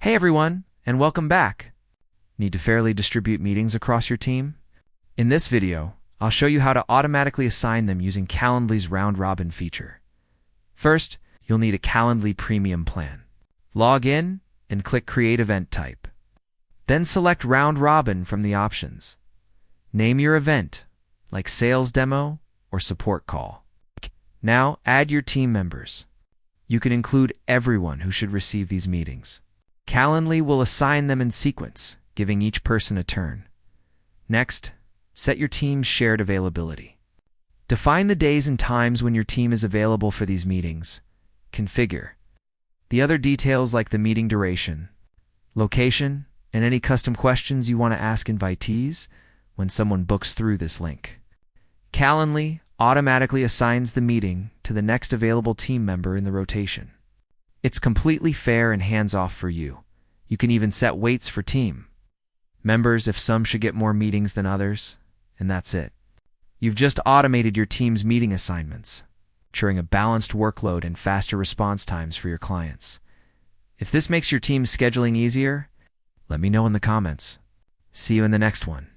Hey everyone, and welcome back. Need to fairly distribute meetings across your team? In this video, I'll show you how to automatically assign them using Calendly's round-robin feature. First, you'll need a Calendly premium plan. Log in and click Create Event Type. Then select Round Robin from the options. Name your event, like Sales Demo or Support Call. Now add your team members. You can include everyone who should receive these meetings. Calendly will assign them in sequence, giving each person a turn. Next, set your team's shared availability. Define the days and times when your team is available for these meetings. Configure the other details like the meeting duration, location, and any custom questions you want to ask invitees when someone books through this link. Calendly automatically assigns the meeting to the next available team member in the rotation. It's completely fair and hands-off for you. You can even set weights for team members if some should get more meetings than others, and that's it. You've just automated your team's meeting assignments, ensuring a balanced workload and faster response times for your clients. If this makes your team's scheduling easier, let me know in the comments. See you in the next one.